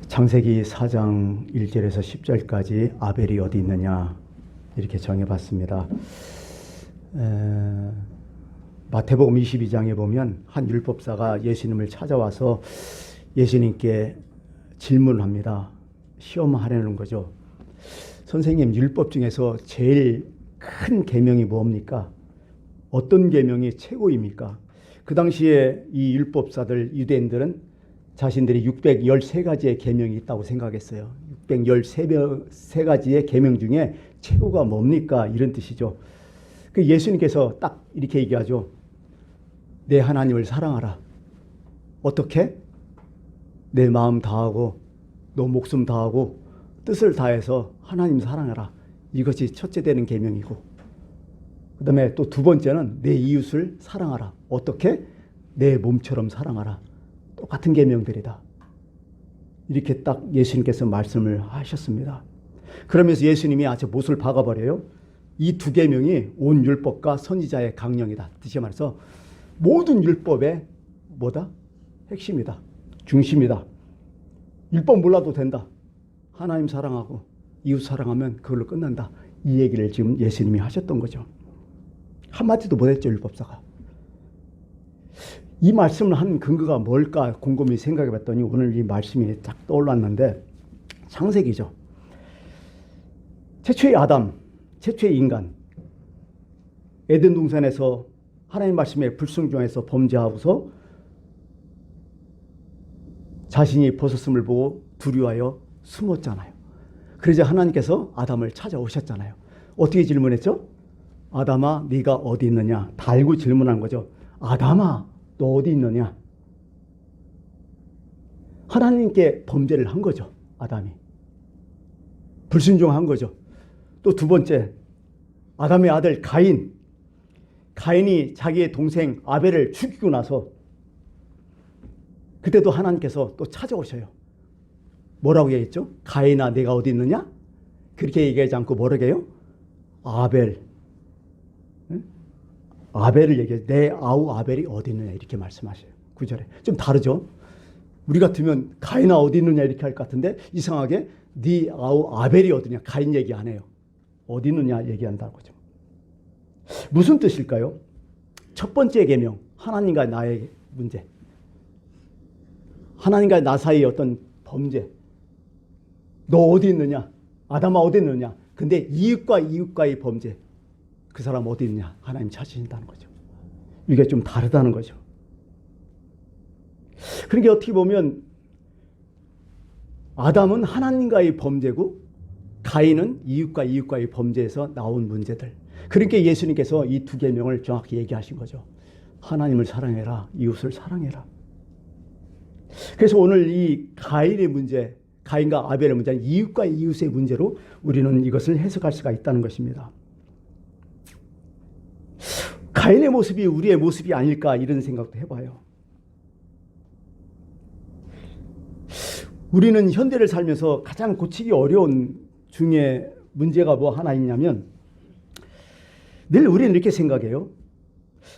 창세기 4장 1절에서 10절까지 아벨이 어디 있느냐 이렇게 정해봤습니다. 마태복음 22장에 보면 한 율법사가 예수님을 찾아와서 예수님께 질문을 합니다. 시험하려는 거죠. 선생님, 율법 중에서 제일 큰 계명이 뭡니까? 어떤 계명이 최고입니까? 그 당시에 이 율법사들, 유대인들은 자신들이 613가지의 계명이 있다고 생각했어요. 613가지의 계명 중에 최고가 뭡니까? 이런 뜻이죠. 그 예수님께서 딱 이렇게 얘기하죠. 내 하나님을 사랑하라. 어떻게? 내 마음 다하고 너 목숨 다하고 뜻을 다해서 하나님 사랑하라. 이것이 첫째 되는 계명이고, 그 다음에 또 두 번째는 내 이웃을 사랑하라. 어떻게? 내 몸처럼 사랑하라. 똑같은 계명들이다. 이렇게 딱 예수님께서 말씀을 하셨습니다. 그러면서 예수님이 아주 못을 박아버려요. 이 두 계명이 온 율법과 선지자의 강령이다. 다시 말해서 모든 율법의 뭐다? 핵심이다. 중심이다. 율법 몰라도 된다. 하나님 사랑하고 이웃 사랑하면 그걸로 끝난다. 이 얘기를 지금 예수님이 하셨던 거죠. 한마디도 못했죠, 율법사가. 이 말씀을 한 근거가 뭘까 곰곰이 생각해 봤더니 오늘 이 말씀이 딱 떠올랐는데, 창세기죠. 최초의 아담, 최초의 인간, 에덴 동산에서 하나님 말씀에 불순종해서 범죄하고서 자신이 벗었음을 보고 두려워하여 숨었잖아요. 그러자 하나님께서 아담을 찾아오셨잖아요. 어떻게 질문했죠? 아담아, 네가 어디 있느냐? 달고 질문한 거죠. 아담아, 너 어디 있느냐? 하나님께 범죄를 한 거죠. 아담이 불순종한 거죠. 또 두 번째, 아담의 아들 가인이 자기의 동생 아벨을 죽이고 나서 그때도 하나님께서 또 찾아오셔요. 뭐라고 얘기했죠? 가인아, 내가 어디 있느냐? 그렇게 얘기하지 않고 뭐라고 해요? 아벨을 얘기해요. 내 아우 아벨이 어디 있느냐 이렇게 말씀하셔요. 9절에. 좀 다르죠? 우리 같으면 가인아 어디 있느냐 이렇게 할 것 같은데, 이상하게 네 아우 아벨이 어디냐, 가인 얘기 안 해요. 어디 있느냐 얘기한다고 죠. 무슨 뜻일까요? 첫 번째 계명, 하나님과 나의 문제, 하나님과 나 사이의 어떤 범죄. 너 어디 있느냐? 아담아 어디 있느냐? 근데 이웃과의 범죄, 그 사람 어디 있느냐? 하나님 찾으신다는 거죠. 이게 좀 다르다는 거죠. 그러니까 어떻게 보면 아담은 하나님과의 범죄고 가인은 이웃과의 범죄에서 나온 문제들. 그러니까 예수님께서 이 두 계명을 정확히 얘기하신 거죠. 하나님을 사랑해라, 이웃을 사랑해라. 그래서 오늘 이 가인의 문제, 가인과 아벨의 문제, 이웃과 이웃의 문제로 우리는 이것을 해석할 수가 있다는 것입니다. 가인의 모습이 우리의 모습이 아닐까 이런 생각도 해봐요. 우리는 현대를 살면서 가장 고치기 어려운 중에 문제가 뭐 하나 있냐면, 늘 우리는 이렇게 생각해요.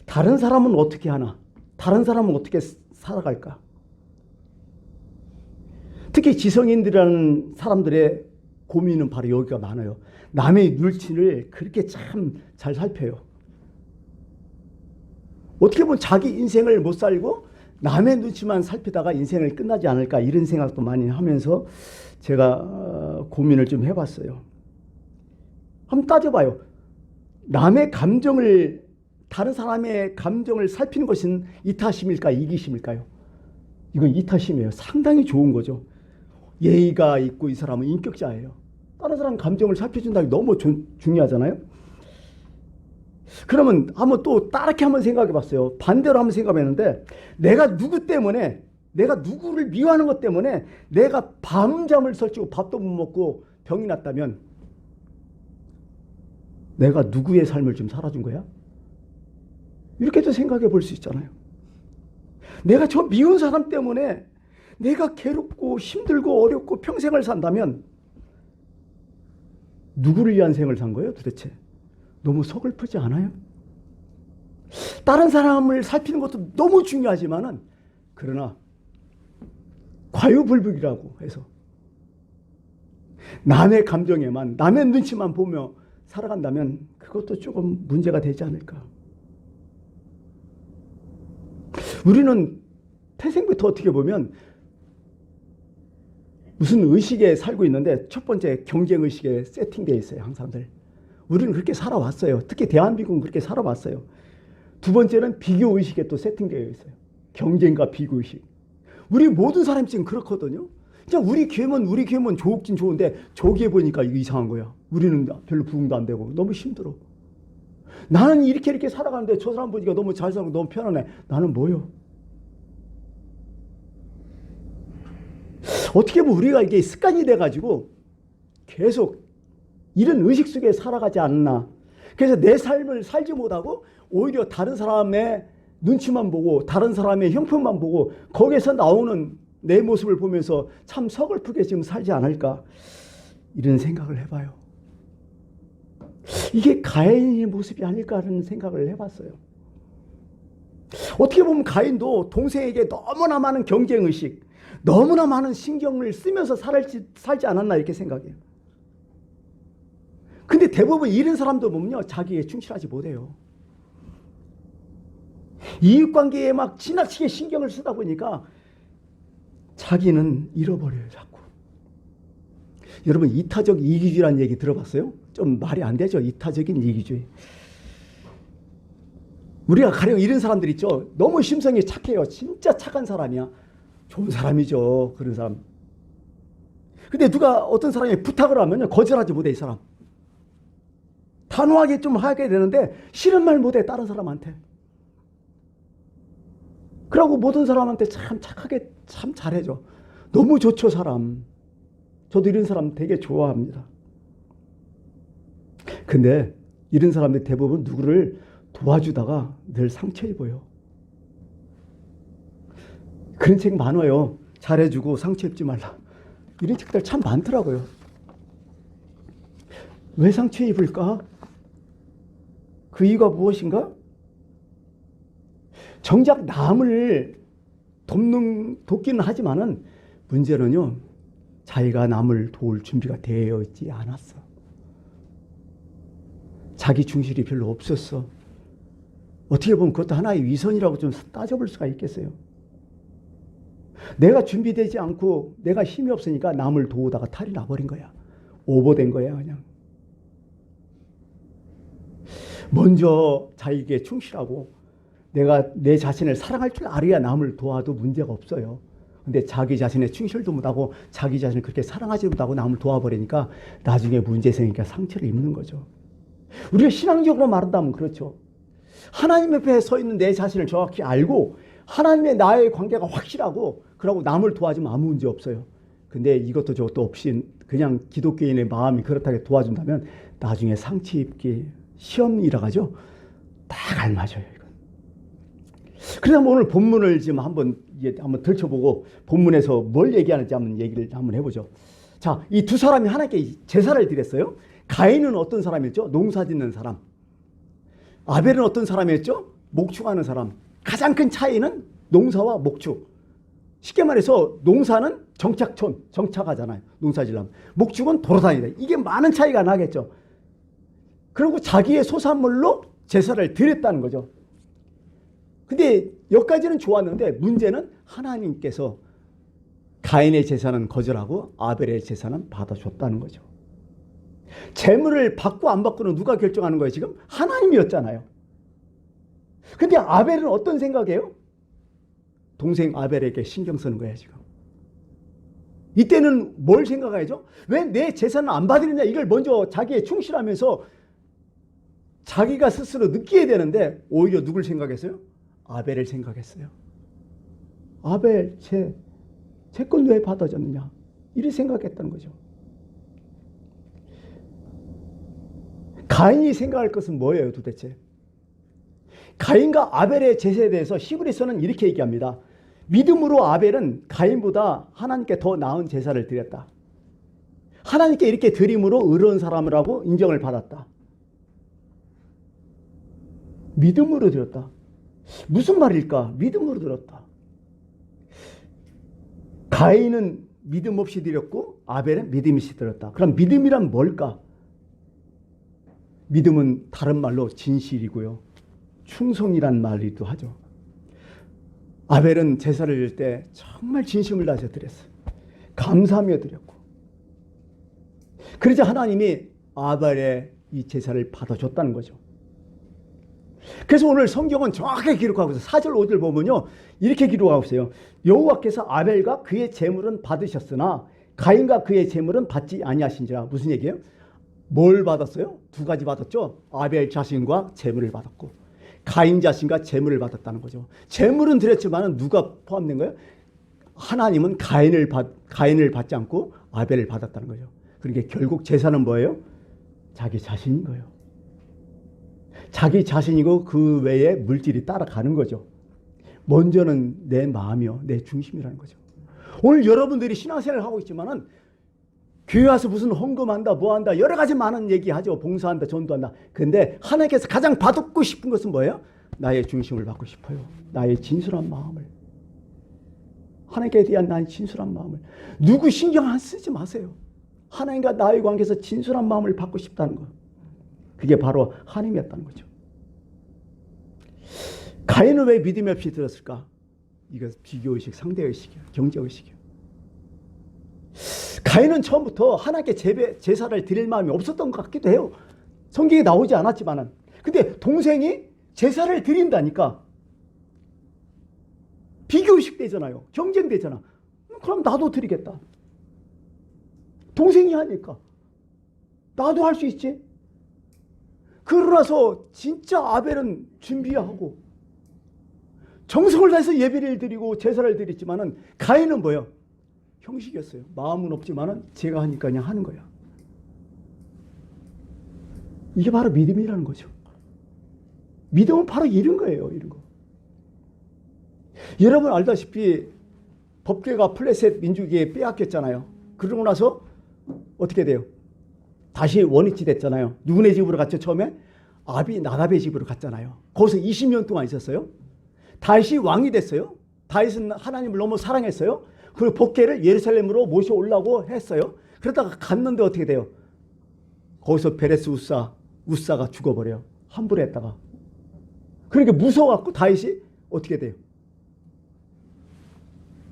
다른 사람은 어떻게 하나? 다른 사람은 어떻게 살아갈까? 특히 지성인들이라는 사람들의 고민은 바로 여기가 많아요. 남의 눈치를 그렇게 참 잘 살펴요. 어떻게 보면 자기 인생을 못 살고 남의 눈치만 살피다가 인생을 끝나지 않을까 이런 생각도 많이 하면서 제가 고민을 좀 해봤어요. 한번 따져봐요. 남의 감정을, 다른 사람의 감정을 살피는 것은 이타심일까 이기심일까요? 이건 이타심이에요. 상당히 좋은 거죠. 예의가 있고 이 사람은 인격자예요. 다른 사람 감정을 살펴준다는 게 너무 중요하잖아요. 그러면 한번 또 다르게 한번 생각해 봤어요. 반대로 한번 생각했는데, 내가 누구 때문에, 내가 누구를 미워하는 것 때문에 내가 밤잠을 설치고 밥도 못 먹고 병이 났다면 내가 누구의 삶을 좀 살아준 거야? 이렇게도 생각해 볼 수 있잖아요. 내가 저 미운 사람 때문에 내가 괴롭고 힘들고 어렵고 평생을 산다면 누구를 위한 생을 산 거예요 도대체? 너무 서글프지 않아요? 다른 사람을 살피는 것도 너무 중요하지만은, 그러나 과유불급이라고 해서 남의 감정에만, 남의 눈치만 보며 살아간다면 그것도 조금 문제가 되지 않을까. 우리는 태생부터 어떻게 보면 무슨 의식에 살고 있는데 첫 번째 경쟁의식에 세팅되어 있어요. 항상들. 우리는 그렇게 살아왔어요. 특히 대한민국은 그렇게 살아왔어요. 두 번째는 비교의식에 또 세팅되어 있어요. 경쟁과 비교의식. 우리 모든 사람이 지금 그렇거든요. 그냥 우리 교회면 좋긴 좋은데 저기에 보니까 이거 이상한 거야. 우리는 별로 부응도 안 되고 너무 힘들어. 나는 이렇게 살아가는데 저 사람 보니까 너무 잘 살고 너무 편안해. 나는 뭐요? 어떻게 보면 우리가 이게 습관이 돼가지고 계속 이런 의식 속에 살아가지 않나. 그래서 내 삶을 살지 못하고 오히려 다른 사람의 눈치만 보고 다른 사람의 형편만 보고 거기에서 나오는 내 모습을 보면서 참 서글프게 지금 살지 않을까 이런 생각을 해봐요. 이게 가인의 모습이 아닐까 하는 생각을 해봤어요. 어떻게 보면 가인도 동생에게 너무나 많은 경쟁의식, 너무나 많은 신경을 쓰면서 살지 않았나 이렇게 생각해요. 근데 대부분 이런 사람들 보면요, 자기에 충실하지 못해요. 이웃관계에 막 지나치게 신경을 쓰다 보니까 자기는 잃어버려요, 자꾸. 여러분, 이타적 이기주의라는 얘기 들어봤어요? 좀 말이 안 되죠, 이타적인 이기주의. 우리가 가령 이런 사람들 있죠. 너무 심성이 착해요. 진짜 착한 사람이야. 좋은 사람이죠, 그런 사람. 근데 누가 어떤 사람이 부탁을 하면 거절하지 못해, 이 사람. 단호하게 좀 하게 되는데 싫은 말 못해, 다른 사람한테. 그러고 모든 사람한테 참 착하게 참 잘해줘. 너무 좋죠, 사람. 저도 이런 사람 되게 좋아합니다. 근데 이런 사람들 대부분 누구를 도와주다가 늘 상처 입어요. 그런 책 많아요. 잘해주고 상처 입지 말라. 이런 책들 참 많더라고요. 왜 상처 입을까? 그 이유가 무엇인가? 정작 남을 돕기는 하지만은 문제는요, 자기가 남을 도울 준비가 되어 있지 않았어. 자기 중실이 별로 없었어. 어떻게 보면 그것도 하나의 위선이라고 좀 따져볼 수가 있겠어요. 내가 준비되지 않고 내가 힘이 없으니까 남을 도우다가 탈이 나버린 거야. 오버된 거야, 그냥. 먼저 자기에게 충실하고 내가 내 자신을 사랑할 줄 알아야 남을 도와도 문제가 없어요. 근데 자기 자신의 충실도 못하고 자기 자신을 그렇게 사랑하지 못하고 남을 도와버리니까 나중에 문제 생기니까 상처를 입는 거죠. 우리가 신앙적으로 말한다면 그렇죠. 하나님 옆에 서 있는 내 자신을 정확히 알고 하나님의 나의 관계가 확실하고 그러고 남을 도와주면 아무 문제 없어요. 근데 이것도 저것도 없이 그냥 기독교인의 마음이 그렇다고 도와준다면 나중에 상처 입기 시험이라고 하죠. 딱 알맞아요, 이건. 그래서 오늘 본문을 지금 한번 들춰보고 본문에서 뭘 얘기하는지 얘기를 한번 해보죠. 자, 이 두 사람이 하나님께 제사를 드렸어요. 가인은 어떤 사람이었죠? 농사 짓는 사람. 아벨은 어떤 사람이었죠? 목축하는 사람. 가장 큰 차이는 농사와 목축. 쉽게 말해서 농사는 정착하잖아요. 농사 지려면. 목축은 돌아다니다. 이게 많은 차이가 나겠죠. 그리고 자기의 소산물로 제사를 드렸다는 거죠. 근데 여기까지는 좋았는데 문제는 하나님께서 가인의 제사는 거절하고 아벨의 제사는 받아줬다는 거죠. 재물을 받고 안 받고는 누가 결정하는 거예요, 지금? 하나님이었잖아요. 근데 아벨은 어떤 생각이에요? 동생 아벨에게 신경 쓰는 거예요, 지금. 이때는 뭘 생각해야죠? 왜 내 제사는 안 받으느냐, 이걸 먼저 자기에 충실하면서 자기가 스스로 느끼게 되는데 오히려 누굴 생각했어요? 아벨을 생각했어요. 아벨, 제 건 왜 받아줬느냐, 이렇게 생각했다는 거죠. 가인이 생각할 것은 뭐예요, 도대체? 가인과 아벨의 제사에 대해서 히브리서는 이렇게 얘기합니다. 믿음으로 아벨은 가인보다 하나님께 더 나은 제사를 드렸다. 하나님께 이렇게 드림으로 의로운 사람이라고 인정을 받았다. 믿음으로 드렸다. 무슨 말일까? 믿음으로 드렸다. 가인은 믿음 없이 드렸고 아벨은 믿음 있이 드렸다. 그럼 믿음이란 뭘까? 믿음은 다른 말로 진실이고요. 충성이란 말이기도 하죠. 아벨은 제사를 드릴 때 정말 진심을 다해서 드렸어요. 감사하며 드렸고. 그러자 하나님이 아벨의 이 제사를 받아줬다는 거죠. 그래서 오늘 성경은 정확하게 기록하고 있어요. 4절 5절 보면요, 이렇게 기록하고 있어요. 여호와께서 아벨과 그의 제물은 받으셨으나 가인과 그의 제물은 받지 아니하신지라. 무슨 얘기예요? 뭘 받았어요? 두 가지 받았죠. 아벨 자신과 제물을 받았고 가인 자신과 제물을 받았다는 거죠. 제물은 드렸지만 누가 포함된 거예요? 하나님은 가인을 받지 않고 아벨을 받았다는 거죠. 그러니까 결국 제사는 뭐예요? 자기 자신인 거예요. 자기 자신이고 그 외에 물질이 따라가는 거죠. 먼저는 내 마음이요, 내 중심이라는 거죠. 오늘 여러분들이 신앙생활을 하고 있지만은 교회 와서 무슨 헌금한다, 뭐한다, 여러 가지 많은 얘기하죠. 봉사한다, 전도한다. 근데 하나님께서 가장 받고 싶은 것은 뭐예요? 나의 중심을 받고 싶어요. 나의 진솔한 마음을. 하나님께 대한 나의 진솔한 마음을. 누구 신경 안 쓰지 마세요. 하나님과 나의 관계에서 진솔한 마음을 받고 싶다는 거. 그게 바로 하나님이었다는 거죠. 가인은 왜 믿음 없이 들었을까? 이거 비교의식, 상대의식이에요. 경제의식이에요. 가인은 처음부터 하나님께 제사를 드릴 마음이 없었던 것 같기도 해요. 성경에 나오지 않았지만은. 근데 동생이 제사를 드린다니까 비교의식 되잖아요. 경쟁되잖아. 그럼 나도 드리겠다. 동생이 하니까 나도 할 수 있지. 그러나서 진짜 아벨은 준비하고 정성을 다해서 예배를 드리고 제사를 드렸지만은 가인은 뭐예요? 형식이었어요. 마음은 없지만은 제가 하니까 그냥 하는 거야. 이게 바로 믿음이라는 거죠. 믿음은 바로 이런 거예요. 이런 거. 여러분 알다시피 법궤가 플레셋 민족에게 빼앗겼잖아요. 그러고 나서 어떻게 돼요? 다시 원위치 됐잖아요. 누구네 집으로 갔죠? 처음에 나답의 집으로 갔잖아요. 거기서 20년 동안 있었어요. 다윗이 왕이 됐어요. 다윗은 하나님을 너무 사랑했어요. 그리고 법궤를 예루살렘으로 모셔오려고 했어요. 그러다가 갔는데 어떻게 돼요? 거기서 베레스 우사가 죽어버려요. 함부로 했다가. 그러니까 무서워갖고 다윗이 어떻게 돼요?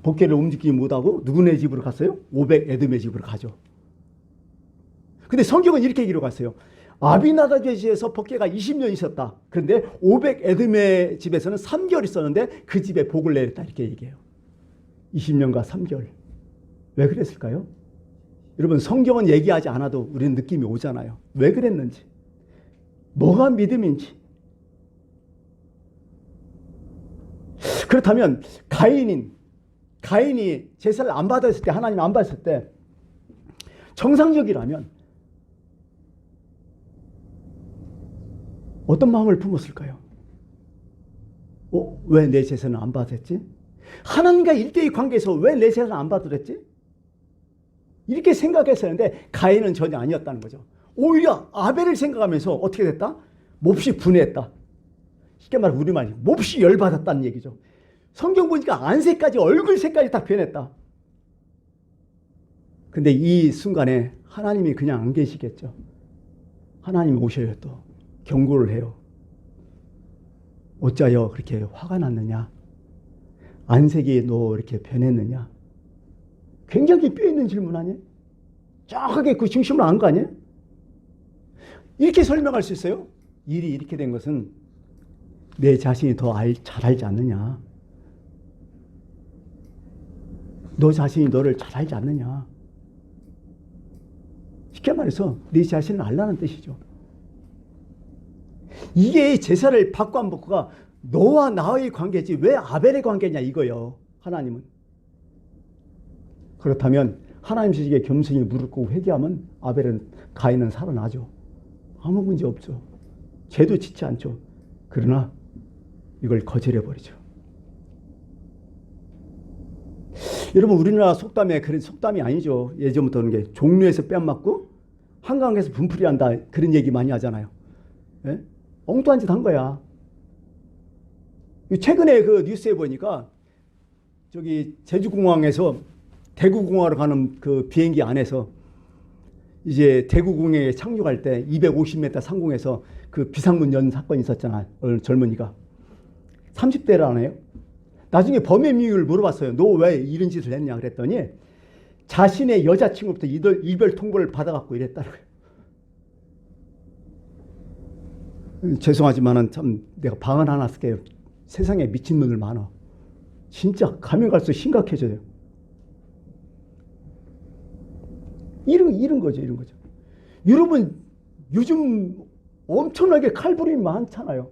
법궤를 움직이지 못하고 누구네 집으로 갔어요? 오벳 에돔의 집으로 가죠. 근데 성경은 이렇게 기록했어요. 아비나답의 집에서 법궤가 20년 있었다. 그런데 오벳 에돔의 집에서는 3개월 있었는데 그 집에 복을 내렸다. 이렇게 얘기해요. 20년과 3개월. 왜 그랬을까요? 여러분 성경은 얘기하지 않아도 우리는 느낌이 오잖아요. 왜 그랬는지. 뭐가 믿음인지. 그렇다면 가인이 제사를 안 받았을 때, 하나님 안 받았을 때 정상적이라면 어떤 마음을 품었을까요? 왜 내 제사는 안 받았지? 하나님과 일대의 관계에서 왜 내 제사는 안 받았지? 이렇게 생각했었는데 가인은 전혀 아니었다는 거죠. 오히려 아벨을 생각하면서 어떻게 됐다? 몹시 분해했다. 쉽게 말해 우리말이 몹시 열받았다는 얘기죠. 성경 보니까 안색까지 얼굴 색까지 다 변했다. 근데 이 순간에 하나님이 그냥 안 계시겠죠. 하나님이 오셔요. 또 경고를 해요. 어찌하여 그렇게 화가 났느냐? 안색이 너 이렇게 변했느냐? 굉장히 뼈있는 질문 아니에요? 정확하게 그 중심을 안 거 아니에요? 이렇게 설명할 수 있어요. 일이 이렇게 된 것은 내 자신이 더 잘 알지 않느냐? 너 자신이 너를 잘 알지 않느냐? 쉽게 말해서 네 자신을 알라는 뜻이죠. 이게 제사를 받고 안 받고가 너와 나의 관계지 왜 아벨의 관계냐 이거요. 하나님은. 그렇다면 하나님 시기에 겸손히 무릎 꿇고 회개하면 가인은 살아나죠. 아무 문제 없죠. 죄도 짓지 않죠. 그러나 이걸 거절해버리죠. 여러분 우리나라 속담에 그런 속담이 아니죠. 예전부터 그런 게 종로에서 뺨 맞고 한강에서 분풀이 한다 그런 얘기 많이 하잖아요. 예? 엉뚱한 짓 한 거야. 최근에 그 뉴스에 보니까 저기 제주공항에서 대구공항으로 가는 그 비행기 안에서 이제 대구공항에 착륙할 때 250m 상공에서 그 비상문 연 사건이 있었잖아. 어느 젊은이가 30대라네요. 나중에 범행 이유를 물어봤어요. 너 왜 이런 짓을 했냐 그랬더니 자신의 여자친구부터 이별 통보를 받아갖고 이랬다는 거예요. 죄송하지만은 참 내가 방언 하나 쓸게요. 세상에 미친놈들 많아. 진짜 가면 갈수록 심각해져요. 이런 거죠. 여러분 요즘 엄청나게 칼부림이 많잖아요.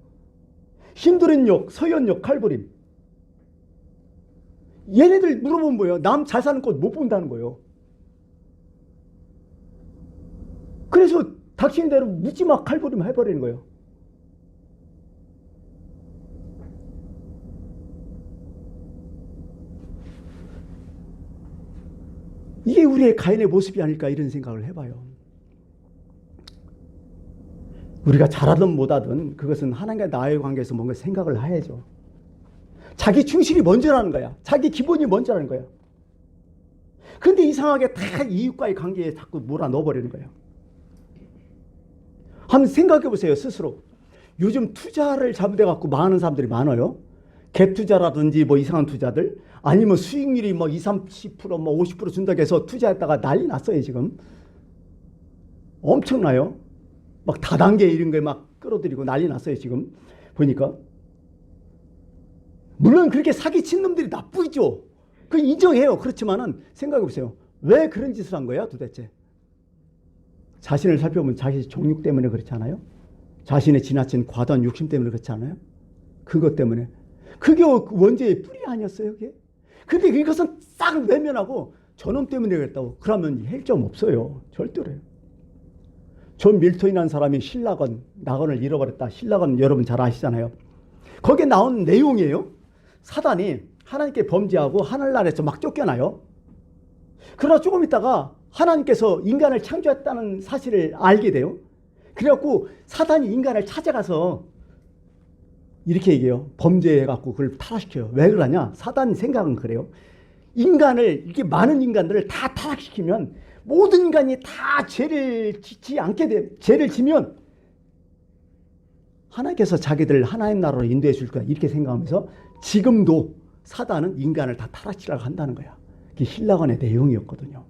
신도련역, 서현역 칼부림. 얘네들 물어보면 뭐예요? 남 잘 사는 곳 못 본다는 거예요. 그래서 닥치는 대로 묻지마 칼부림 해버리는 거예요. 이게 우리의 가인의 모습이 아닐까 이런 생각을 해봐요. 우리가 잘하든 못하든 그것은 하나님과 나의 관계에서 뭔가 생각을 해야죠. 자기 충실이 먼저라는 거야. 자기 기본이 먼저라는 거야. 그런데 이상하게 다 이웃과의 관계에 자꾸 몰아넣어버리는 거예요. 한번 생각해 보세요, 스스로. 요즘 투자를 잘못해갖고 망하는 사람들이 많아요. 갭 투자라든지 뭐 이상한 투자들, 아니면 수익률이 뭐 20, 30%, 뭐 50% 준다고 해서 투자했다가 난리 났어요, 지금. 엄청나요. 막 다단계 이런 거에 막 끌어들이고 난리 났어요, 지금. 보니까. 물론 그렇게 사기친 놈들이 나쁘죠. 그 인정해요. 그렇지만은 생각해 보세요. 왜 그런 짓을 한 거야, 도대체? 자신을 살펴보면 자기 종육 때문에 그렇지 않아요? 자신의 지나친 과도한 욕심 때문에 그렇지 않아요? 그것 때문에. 그게 원죄의 뿌리 아니었어요, 그게? 근데 이것은 싹 외면하고 저놈 때문에 그랬다고. 그러면 할 점 없어요. 절대로요. 존 밀턴이라는 사람이 신라건, 낙원을 잃어버렸다. 신라건 여러분 잘 아시잖아요. 거기에 나온 내용이에요. 사단이 하나님께 범죄하고 하늘나라에서 막 쫓겨나요. 그러나 조금 있다가 하나님께서 인간을 창조했다는 사실을 알게 돼요. 그래갖고 사단이 인간을 찾아가서 이렇게 얘기해요. 범죄해갖고 그걸 타락시켜요. 왜 그러냐? 사단 생각은 그래요. 인간을, 이렇게 많은 인간들을 다 타락시키면 모든 인간이 다 죄를 짓지 않게 돼. 죄를 지면 하나님께서 자기들 하나님 나라로 인도해 줄 거야. 이렇게 생각하면서 지금도 사단은 인간을 다 타락시키려고 한다는 거야. 그게 신라건의 내용이었거든요.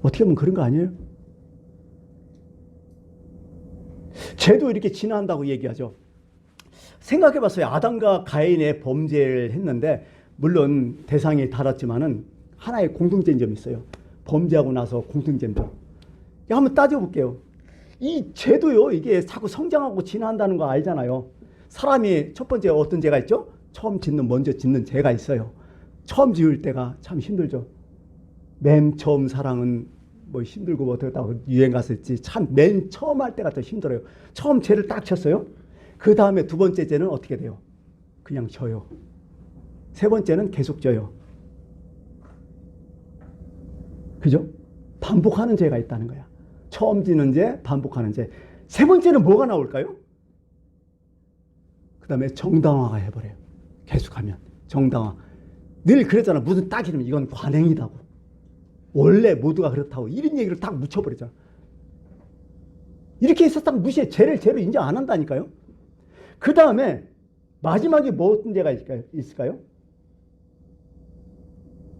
어떻게 보면 그런 거 아니에요? 죄도 이렇게 진화한다고 얘기하죠. 생각해봤어요. 아담과 가인의 범죄를 했는데 물론 대상이 달랐지만은 하나의 공통된 점이 있어요. 범죄하고 나서 공통된 점. 한번 따져볼게요. 이 죄도요, 이게 자꾸 성장하고 진화한다는 거 알잖아요. 사람이 첫 번째 어떤 죄가 있죠? 먼저 짓는 죄가 있어요. 처음 지을 때가 참 힘들죠. 맨 처음 사랑은 뭐 힘들고 뭐 어떻다고 유행 갔을지 참 맨 처음 할 때가 더 힘들어요. 처음 죄를 딱 쳤어요. 그 다음에 두 번째 죄는 어떻게 돼요? 그냥 져요. 세 번째는 계속 져요. 그죠? 반복하는 죄가 있다는 거야. 처음 지는 죄, 반복하는 죄. 세 번째는 뭐가 나올까요? 그 다음에 정당화가 해버려요. 계속하면 정당화. 늘 그랬잖아. 무슨 딱 이러면 이건 관행이다고. 원래 모두가 그렇다고. 이런 얘기를 딱 묻혀버리잖아. 이렇게 해서 딱 무시해. 죄를 죄로 인정 안 한다니까요. 그 다음에 마지막에 뭐 어떤 죄가 있을까요?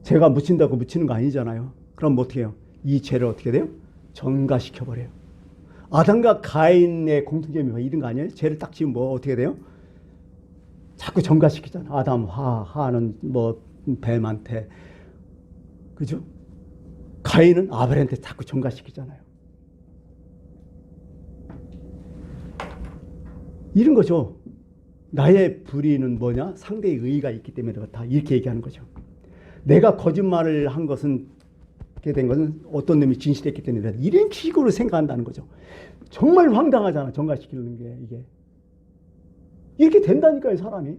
죄가 묻힌다고 묻히는 거 아니잖아요. 그럼 뭐 어떻게 해요? 이 죄를 어떻게 돼요? 전가시켜버려요. 아담과 가인의 공통점이 이런 거 아니에요? 죄를 딱 지으면 뭐 어떻게 돼요? 자꾸 전가시키잖아. 아담, 하는 뭐 뱀한테. 그죠? 가인은 아벨한테 자꾸 전가시키잖아요. 이런 거죠. 나의 불의는 뭐냐? 상대의 의의가 있기 때문에 그렇다. 이렇게 얘기하는 거죠. 내가 거짓말을 한 것은, 이렇게 된 것은 어떤 놈이 진실했기 때문에 이런 식으로 생각한다는 거죠. 정말 황당하잖아. 전가시키는 게 이게. 이렇게 된다니까요, 사람이.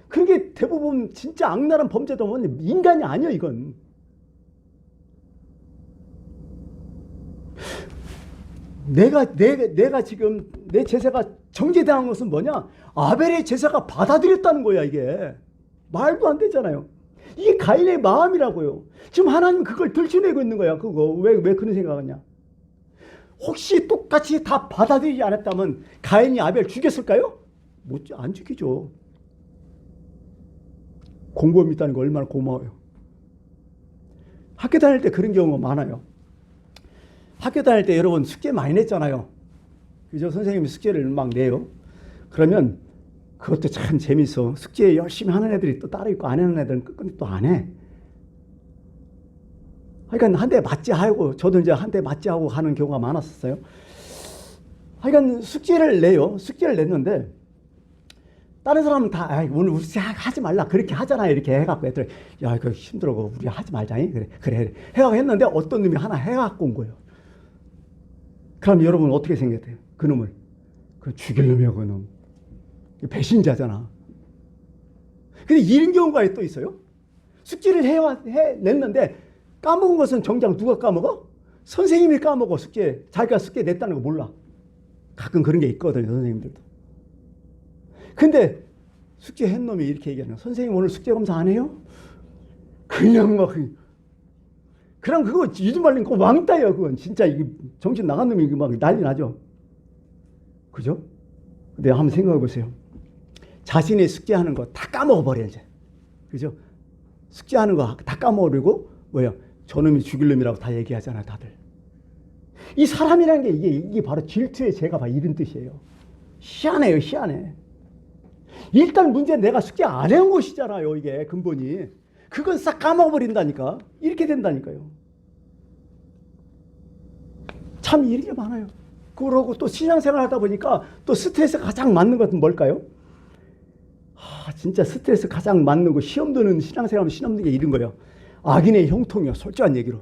그게 대부분 진짜 악랄한 범죄다 보면 인간이 아니야, 이건. 내가 지금 내 제사가 정죄당한 것은 뭐냐? 아벨의 제사가 받아들였다는 거야, 이게. 말도 안 되잖아요. 이게 가인의 마음이라고요. 지금 하나님 그걸 들춰내고 있는 거야. 그거 왜 그런 생각하냐? 혹시 똑같이 다 받아들이지 않았다면 가인이 아벨 죽였을까요? 안 죽이죠. 공범이 있다는 거 얼마나 고마워요. 학교 다닐 때 그런 경우가 많아요. 학교 다닐 때 여러분 숙제 많이 냈잖아요. 그죠? 선생님이 숙제를 막 내요. 그러면 그것도 참 재밌어. 숙제 열심히 하는 애들이 또 따로 있고 안 하는 애들은 끝까지 또 안 해. 그러니까 한 대 맞지 하고, 저도 이제 한 대 맞지 하고 하는 경우가 많았었어요. 하여간 숙제를 내요. 숙제를 냈는데 다른 사람은 다 오늘 우리 하지 말라 그렇게 하잖아요. 이렇게 해갖고 애들 야 이거 힘들어 우리 하지 말자니 그래 해갖고 했는데 어떤 놈이 하나 해갖고 온 거예요. 그럼 여러분 어떻게 생각해요? 그 놈을 그 죽일 놈이야 그 놈. 배신자잖아. 근데 이런 경우가 또 있어요. 숙제를 냈는데 까먹은 것은 정작 누가 까먹어? 선생님이 까먹어. 자기가 숙제 냈다는 거 몰라. 가끔 그런 게 있거든요. 선생님들도. 근데 숙제 한 놈이 이렇게 얘기하는 거야. 선생님 오늘 숙제 검사 안 해요? 그냥 막 그럼 그거 요즘 말린 거 왕따예요. 그건 진짜 이게 정신 나간 놈이 막 난리 나죠. 그죠? 근데 한번 생각해 보세요. 자신이 숙제하는 거 다 까먹어버려 이제. 그죠? 숙제하는 거 다 까먹어버리고 뭐야? 저놈이 죽일 놈이라고 다 얘기하잖아 다들. 이 사람이라는 게 이게 바로 질투의 죄가 바로 이런 뜻이에요. 희한해요. 희한해. 일단 문제는 내가 숙제 안 해온 것이잖아요. 이게 근본이. 그건 싹 까먹어버린다니까. 이렇게 된다니까요. 참 이렇게 많아요. 그러고 또 신앙생활 하다 보니까 또 스트레스가 가장 맞는 것은 뭘까요? 진짜 스트레스 가장 맞는 거 시험 드는 신앙생활하면 시험 드는 게 이런 거예요. 악인의 형통이요. 솔직한 얘기로.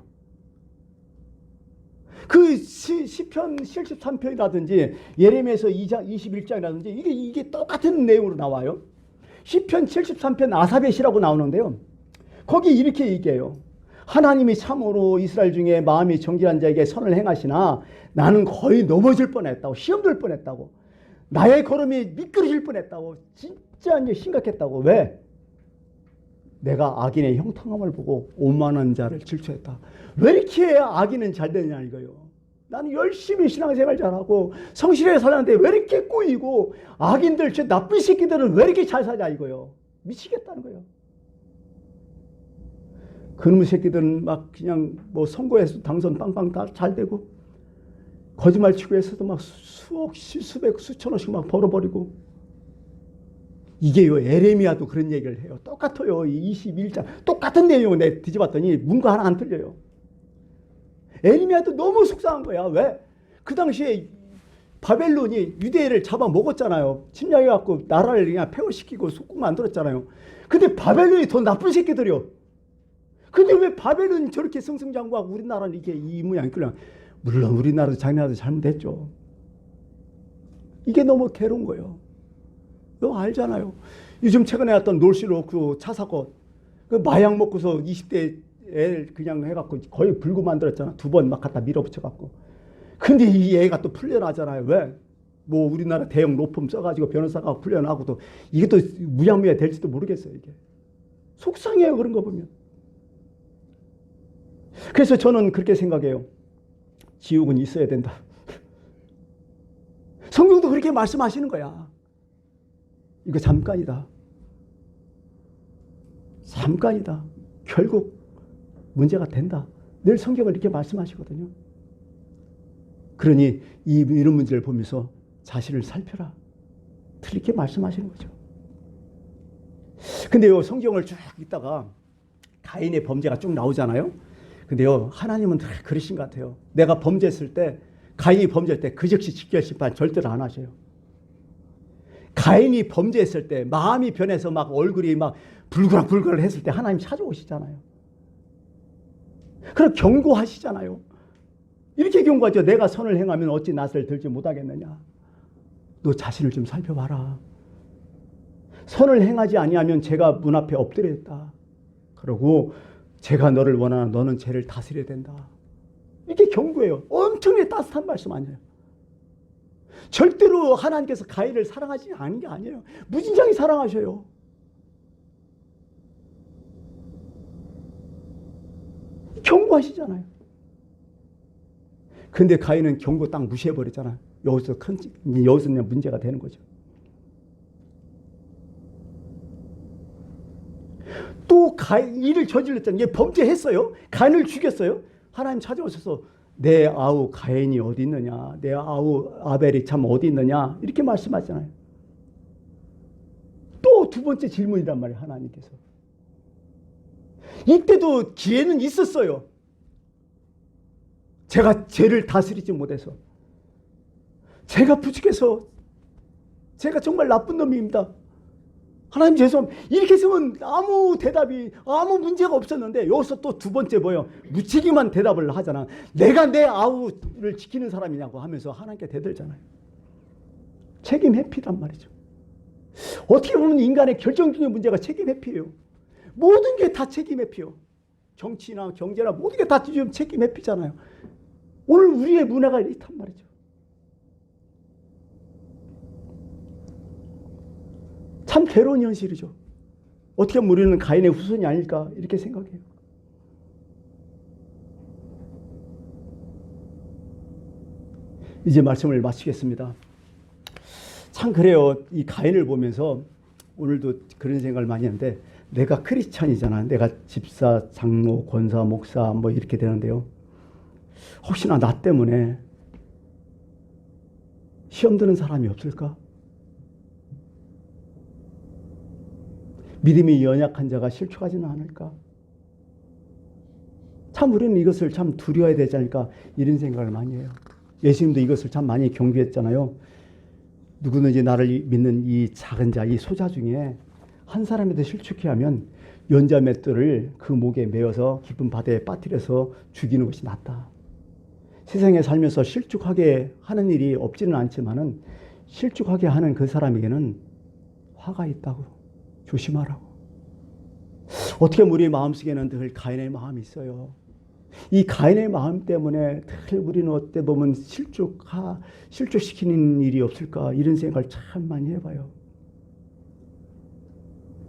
그 시편 73편이라든지 예레미야서 2장 21장이라든지 이게 똑같은 내용으로 나와요. 시편 73편 아사벳이라고 나오는데요. 거기 이렇게 얘기해요. 하나님이 참으로 이스라엘 중에 마음이 정결한 자에게 선을 행하시나 나는 거의 넘어질 뻔했다고. 시험 들 뻔했다고. 나의 걸음이 미끄러질 뻔했다고. 진짜 이제 심각했다고. 왜? 내가 악인의 형통함을 보고 오만한 자를 질투했다. 왜 이렇게 해야 악인은 잘 되느냐 이거요. 나는 열심히 신앙생활 잘하고 성실하게 살았는데 왜 이렇게 꼬이고 악인들 저 나쁜 새끼들은 왜 이렇게 잘 사냐 이거요. 미치겠다는 거예요. 그놈의 새끼들은 막 그냥 뭐 선거에서 당선 빵빵 다 잘 되고 거짓말 치고 해서도 막 수백 수천원씩 막 벌어버리고. 이게요, 에레미야도 그런 얘기를 해요. 똑같아요. 21장. 똑같은 내용을 내가 뒤집었더니 문구 하나 안 틀려요. 에레미야도 너무 속상한 거야. 왜? 그 당시에 바벨론이 유대를 잡아먹었잖아요. 침략해갖고 나라를 그냥 폐허시키고 속국 만들었잖아요. 근데 바벨론이 더 나쁜 새끼들이요. 근데 왜 바벨론이 저렇게 승승장구하고 우리나라는 이게 이 모양 이끌려? 물론 우리나라도 자기나라도 잘못했죠. 이게 너무 괴로운 거예요. 너 알잖아요. 요즘 최근에 왔던 놀시로 그 차 사건, 그 마약 먹고서 20대 애 그냥 해갖고 거의 불구 만들었잖아. 2번 막 갖다 밀어붙여갖고. 근데 이 애가 또 풀려나잖아요. 왜? 뭐 우리나라 대형 로펌 써가지고 변호사가 풀려나고도 이게 또 무야무야 될지도 모르겠어요. 이게 속상해요. 그런 거 보면. 그래서 저는 그렇게 생각해요. 지옥은 있어야 된다. 성경도 그렇게 말씀하시는 거야. 이거 잠깐이다. 잠깐이다. 결국 문제가 된다. 늘 성경을 이렇게 말씀하시거든요. 그러니 이런 문제를 보면서 자신을 살펴라. 이렇게 말씀하시는 거죠. 근데요, 성경을 쭉 읽다가 가인의 범죄가 쭉 나오잖아요. 근데요, 하나님은 다 그러신 것 같아요. 내가 범죄했을 때, 가인이 범죄할 때 그 즉시 직결심판 절대로 안 하셔요. 가인이 범죄했을 때 마음이 변해서 막 얼굴이 막 불그락불그락 했을 때 하나님 찾아오시잖아요. 그럼 경고하시잖아요. 이렇게 경고하죠. 내가 선을 행하면 어찌 낯을 들지 못하겠느냐. 너 자신을 좀 살펴봐라. 선을 행하지 아니하면 제가 문 앞에 엎드려 있다. 그러고 제가 너를 원하나 너는 죄를 다스려야 된다. 이렇게 경고해요. 엄청나게 따뜻한 말씀 아니에요. 절대로 하나님께서 가인을 사랑하지 않은 게 아니에요. 무진장히 사랑하셔요. 경고하시잖아요. 근데 가인은 경고 딱 무시해버렸잖아요. 여기서 그냥 문제가 되는 거죠. 또 일을 저질렀잖아요. 얘 범죄했어요. 가인을 죽였어요. 하나님 찾아오셔서 내 아우 가인이 어디 있느냐, 내 아우 아벨이 참 어디 있느냐 이렇게 말씀하잖아요. 또 두 번째 질문이란 말이에요. 하나님께서. 이때도 기회는 있었어요. 제가 죄를 다스리지 못해서, 제가 부족해서, 제가 정말 나쁜 놈입니다. 하나님 죄송합니다. 이렇게 했으면 아무 대답이, 아무 문제가 없었는데 여기서 또 두 번째 뭐예요? 무책임한 대답을 하잖아. 내가 내 아우를 지키는 사람이냐고 하면서 하나님께 대들잖아요. 책임 회피란 말이죠. 어떻게 보면 인간의 결정적인 문제가 책임 회피예요. 모든 게 다 책임 회피요. 정치나 경제나 모든 게 다 지금 책임 회피잖아요. 오늘 우리의 문화가 이렇단 말이죠. 참 괴로운 현실이죠. 어떻게 보면 우리는 가인의 후손이 아닐까 이렇게 생각해요. 이제 말씀을 마치겠습니다. 참 그래요. 이 가인을 보면서 오늘도 그런 생각을 많이 하는데, 내가 크리스찬이잖아. 내가 집사, 장로, 권사, 목사 뭐 이렇게 되는데요. 혹시나 나 때문에 시험 드는 사람이 없을까? 믿음이 연약한 자가 실족하지는 않을까? 참 우리는 이것을 참 두려워야 되지 않을까 이런 생각을 많이 해요. 예수님도 이것을 참 많이 경계했잖아요. 누구든지 나를 믿는 이 작은 자, 이 소자 중에 한 사람이라도 실족해 하면 연자 맷돌을 그 목에 메어서 깊은 바다에 빠뜨려서 죽이는 것이 낫다. 세상에 살면서 실족하게 하는 일이 없지는 않지만은 실족하게 하는 그 사람에게는 화가 있다고, 조심하라고. 어떻게 우리 마음속에는 늘 가인의 마음이 있어요. 이 가인의 마음 때문에 늘 우리는 어때 보면 실족시키는 일이 없을까 이런 생각을 참 많이 해봐요.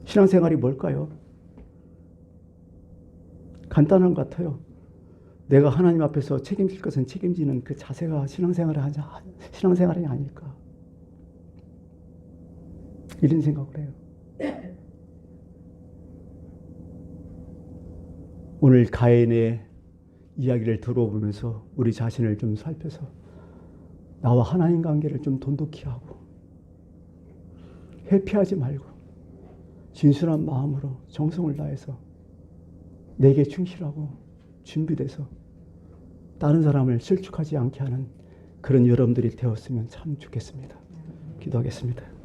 신앙생활이 뭘까요? 간단한 것 같아요. 내가 하나님 앞에서 책임질 것은 책임지는 그 자세가 신앙생활이 아닐까 이런 생각을 해요. 오늘 가인의 이야기를 들어보면서 우리 자신을 좀 살펴서 나와 하나님 관계를 좀 돈독히 하고 회피하지 말고 진실한 마음으로 정성을 다해서 내게 충실하고 준비돼서 다른 사람을 실축하지 않게 하는 그런 여러분들이 되었으면 참 좋겠습니다. 기도하겠습니다.